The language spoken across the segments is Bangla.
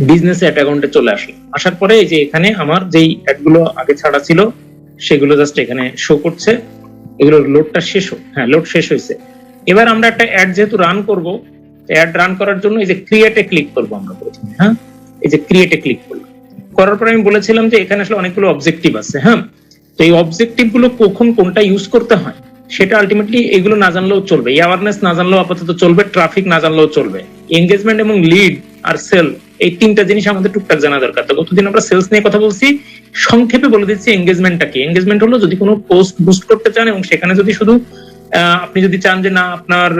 বিজনেস অ্যাড অ্যাকাউন্টে চলে আসলো, আসার পরে এই যে এখানে আমার যেই অ্যাড গুলো আগে ছাড়া ছিল সেগুলো জাস্ট এখানে শো করছে। এগুলো লোডটা শেষ হ্যাঁ লোড শেষ হয়েছে। এবার আমরা একটা অ্যাড যেহেতু রান করব, অ্যাড রান করার জন্য এই যে ক্রিয়েটে ক্লিক করব আমরা প্রথমে। হ্যাঁ, এই যে ক্রিয়েটে ক্লিক করলাম, করার পরে আমি বলেছিলাম যে এখানে আসলে অনেকগুলো অবজেক্টিভ আছে। হ্যাঁ, তো এই অবজেক্টিভ গুলো কখন কোনটা ইউজ করতে হয় সেটা আলটিমেটলি এগুলো না জানলেও চলবে, অ্যাওয়ারনেস না জানলেও আপাতত চলবে, ট্রাফিক না জানলেও চলবে, এনগেজমেন্ট এবং লিড আর সেল এই তিনটা জিনিস আমাদের টুকটাক জানা দরকার। তো গতদিন আমরা সেলস নিয়ে কথা বলছি, সংক্ষেপে বলে দিচ্ছি এনগেজমেন্টটা কি। এনগেজমেন্ট হলো যদি কোনো পোস্ট বুস্ট করতে চান এবং সেখানে যদি শুধু আপনি যদি চান যে না আপনার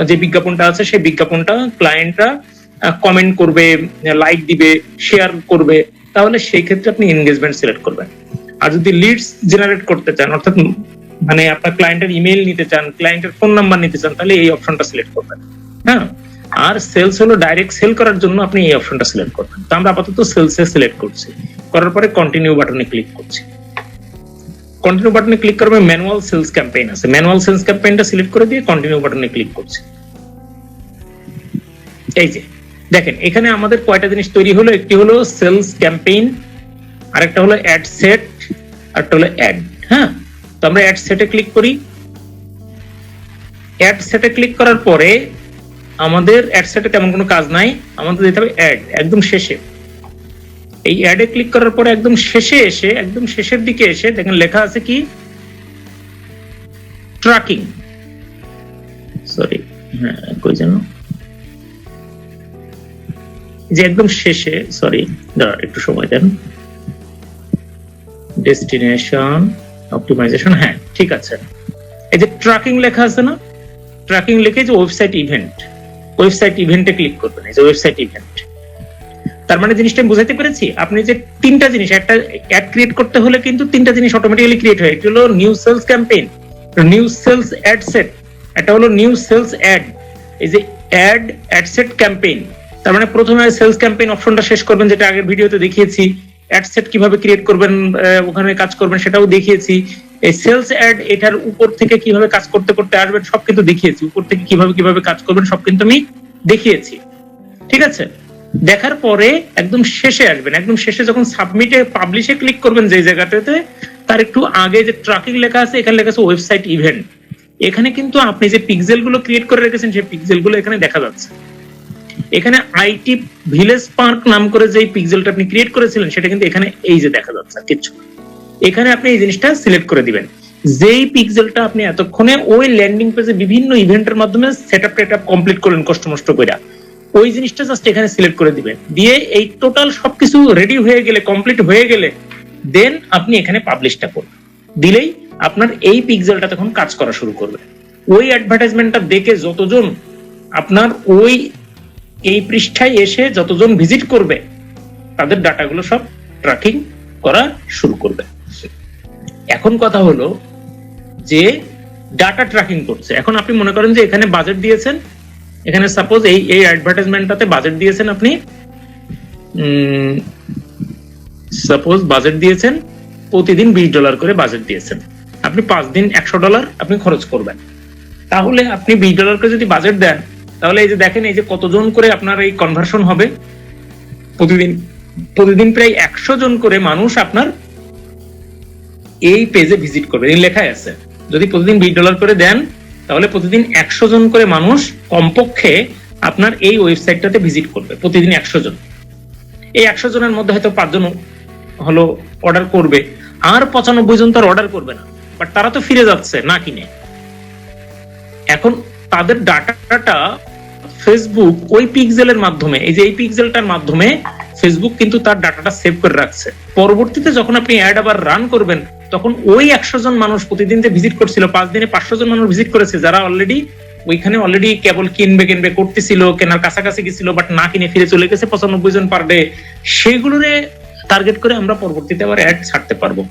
যে বিজ্ঞাপনটা আছে সেই বিজ্ঞাপনটা ক্লায়েন্টরা কমেন্ট করবে, লাইক দিবে, শেয়ার করবে, তাহলে সেই ক্ষেত্রে আপনি এনগেজমেন্ট সিলেক্ট করবেন। আর যদি লিডস জেনারেট করতে চান, অর্থাৎ মানে আপনার ক্লায়েন্টের ইমেল নিতে চান, ক্লায়েন্টের ফোন নাম্বার নিতে চান, তাহলে এই অপশনটা সিলেক্ট করবেন। হ্যাঁ, আর সেলস হলো ডাইরেক্ট সেল করার জন্য আপনি এই অপশনটা সিলেক্ট করবেন। তো আমরা আপাতত সেলসে সিলেক্ট করছি, করার পরে কন্টিনিউ বাটনে ক্লিক করছি। কন্টিনিউ বাটনে ক্লিক করবে, ম্যানুয়াল সেলস ক্যাম্পেইন আছে, ম্যানুয়াল সেলস ক্যাম্পেইনটা সিলেক্ট করে দিয়ে কন্টিনিউ বাটনে ক্লিক করছি। এই যে দেখেন এখানে আমাদের কয়টা জিনিস তৈরি হলো, একটি হলো সেলস ক্যাম্পেইন, আরেকটা হলো অ্যাড সেট, আরেকটা হলো অ্যাড। হ্যাঁ, তো আমরা অ্যাড সেটে ক্লিক করি। অ্যাড সেটে ক্লিক করার পরে আমাদের অ্যাড সেটে তেমন কোনো কাজ নাই, আমাদের দিতে হবে অ্যাড একদম শেষে। এই অ্যাডে ক্লিক করার পরে একদম শেষে এসে, একদম শেষের দিকে এসে দেখেন লেখা আছে কি ট্র্যাকিং, সরি হ্যাঁ কই যেন, যে একদম শেষে, সরি একটু সময় দেন, ডেস্টিনেশন অপটিমাইজেশন, হ্যাঁ ঠিক আছে। এই যে ট্র্যাকিং লেখা আছে না, ট্র্যাকিং লিখে যে ওয়েবসাইট ইভেন্ট, ওয়েবসাইট ইভেন্টে ক্লিক করবেন। এই যে ওয়েবসাইট ইভেন্ট, তার মানে জিনিসটা আমি বুঝাইতে পেরেছি। আপনি যে তিনটা জিনিস, একটা অ্যাড ক্রিয়েট করতে হলে কিন্তু তিনটা জিনিস অটোমেটিক্যালি ক্রিয়েট হয়। একটা হলো new sales campaign, new sales ad set, একটা হলো নিউ সেলস অ্যাড। এই যে অ্যাড সেট ক্যাম্পেইন, তার মানে প্রথমে সেলস ক্যাম্পেইন অপশনটা শেষ করবেন, যেটা আগের ভিডিওতে দেখিয়েছি। অ্যাড সেট কিভাবে ক্রিয়েট করবেন, ওখানে কাজ করবেন সেটাও দেখিয়েছি। এই সেলস অ্যাড এটার উপর থেকে কিভাবে কাজ করতে করতে আসবেন সব কিন্তু দেখিয়েছি, উপর থেকে কিভাবে কাজ করবেন সব কিন্তু আমি দেখিয়েছি। ঠিক আছে, দেখার পরে একদম শেষে আসবেন, একদম শেষে যখন সাবমিটে পাবলিশে ক্লিক করবেন যে জায়গাটাতে, তার একটু আগে যে ট্র্যাকিং লেখা আছে এখানে লেখা আছে ওয়েবসাইট ইভেন্ট। এখানে কিন্তু আপনি যে পিক্সেল গুলো ক্রিয়েট করে রেখেছেন সেই পিক্সেল গুলো এখানে দেখা যাচ্ছে। এখানে আইটি ভিলেজ পার্ক নাম করে যে পিক্সেলটা আপনি ক্রিয়েট করেছিলেন সেটা কিন্তু এখানে এই যে দেখা যাচ্ছে কিছু। এখানে আপনি এই জিনিসটা সিলেক্ট করে দিবেন, যেই পিক্সেলটা আপনি এতক্ষণে ওই ল্যান্ডিং পেজে বিভিন্ন ইভেন্টের মাধ্যমে সেটআপ কমপ্লিট করলেন কষ্ট মষ্ট করে, ওই জিনিসটা জাস্ট এখানে সিলেক্ট করে দিবেন। দিয়ে এই টোটাল সবকিছু রেডি হয়ে গেলে, কমপ্লিট হয়ে গেলে দেন আপনি এখানে পাবলিশটা করবেন। দিলেই আপনার এই পিক্সেলটা তখন কাজ করা শুরু করবে। ওই অ্যাডভার্টাইজমেন্টটা দেখে যতজন আপনার ওই এই পৃষ্ঠায় এসে যতজন ভিজিট করবে তাদের ডাটাগুলো সব ট্র্যাকিং করা শুরু করবে। এখন কথা হলো যে ডাটা ট্র্যাকিং করছে, এখন আপনি মনে করেন যে এখানে বাজেট দিয়েছেন, এখানে সাপোজ এই অ্যাডভার্টাইজমেন্টটাতে বাজেট দিয়েছেন আপনি, সাপোজ বাজেট দিয়েছেন প্রতিদিন $20 করে বাজেট দিয়েছেন, আপনি 5 দিন $100 আপনি খরচ করবেন। তাহলে আপনি $20 করে যদি বাজেট দেন, তাহলে এই যে দেখেন এই যে কতজন করে আপনার এই কনভার্সন হবে, প্রতিদিন প্রায় 100 জন করে মানুষ আপনার এই পেজে ভিজিট করবে। এই লেখায় আছে যদি প্রতিদিন $20 করে দেন তাহলে প্রতিদিন 100 জন করে মানুষ কমপক্ষে আপনার এই ওয়েবসাইটটাতে ভিজিট করবে, প্রতিদিন 100 জন। এই 100 জনের মধ্যে হয়তো 5 জন হলো অর্ডার করবে, আর 95 জন তার অর্ডার করবে না, বাট তারা তো ফিরে যাচ্ছে না কিনে। এখন তাদের ডাটাটা ফেসবুক ওই পিক্সেলের মাধ্যমে, এই যে এই পিক্সেলটার মাধ্যমে ফেসবুক কিন্তু তার ডাটাটা সেভ করে রাখছে। পরবর্তীতে যখন আপনি অ্যাড আবার রান করবেন তখন ওই 100 জন মানুষ প্রতিদিন যে ভিজিট করছিল, 5 দিনে 500 জন মানুষ ভিজিট করেছে, যারা অলরেডি ওইখানে অলরেডি কেবল কিনবে করতেছিল, কেনার কাছাকাছি গেছিল বাট না কিনে ফিরে চলে গেছে 95 জন পার ডে, সেগুলোরে টার্গেট করে আমরা পরবর্তীতে আবার অ্যাড ছাড়তে পারবো।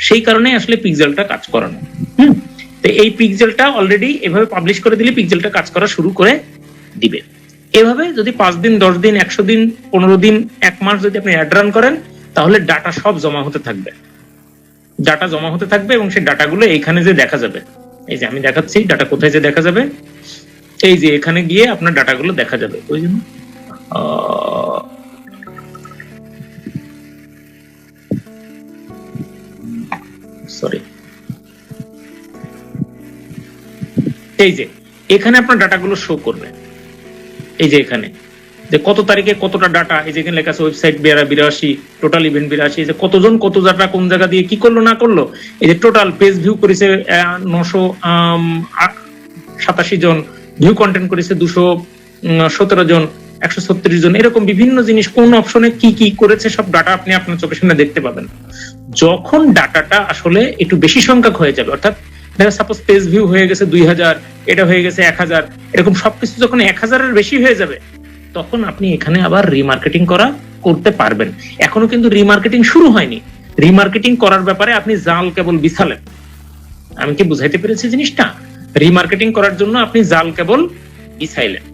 সেই কারণে আসলে পিক্সেলটা কাজ করানো। তো এই পিক্সেলটা অলরেডি এভাবে পাবলিশ করে দিলে পিক্সেলটা কাজ করা শুরু করে দিবে। এভাবে যদি 5 দিন 10 দিন 100 দিন 15 দিন 1 মাস যদি আপনি অ্যাড রান করেন তাহলে ডাটা সব জমা হতে থাকবে, ডাটা জমা হতে থাকবে এবং সেই ডাটাগুলো এইখানে যে দেখা যাবে, এই যে আমি দেখাচ্ছি ডাটা কোথায় যে দেখা যাবে, এই যে এখানে গিয়ে আপনার ডাটাগুলো দেখা যাবে। ওই জন্য এই যে এখানে আপনার ডাটাগুলো শো করবে, এই যে এখানে যে কত তারিখে কতটা ডাটা, এই যে এখানে লেখা আছে ওয়েবসাইট 82, টোটাল ইভেন্ট 82, যে কতজন কত ডাটা কোন জায়গা দিয়ে কি করলো না করলো, এই যে টোটাল পেজ ভিউ করেছে 987 জন, ভিউ কন্টেন্ট করেছে 217 জন, 136 জন, এরকম বিভিন্ন জিনিস কোন অপশনে কি কি করেছে সব ডাটা আপনি আপনার চোখের সামনে দেখতে পাবেন। যখন ডাটাটা আসলে একটু বেশি সংখ্যক হয়ে যাবে, অর্থাৎ দেখা সাপোজ পেজ ভিউ হয়ে গেছে 2000, এটা হয়ে গেছে 1000, এরকম সবকিছু যখন 1000-এর বেশি হয়ে যাবে, তখন আপনি এখানে আবার রিমার্কেটিং করতে পারবেন। এখনো কিন্তু রিমার্কেটিং শুরু হয়নি, রিমার্কেটিং করার ব্যাপারে আপনি জাল কেবল বিছালেন। আমি কি বুঝাইতে পেরেছি জিনিসটা? রিমার্কেটিং করার জন্য আপনি জাল কেবল বিছাইলেন।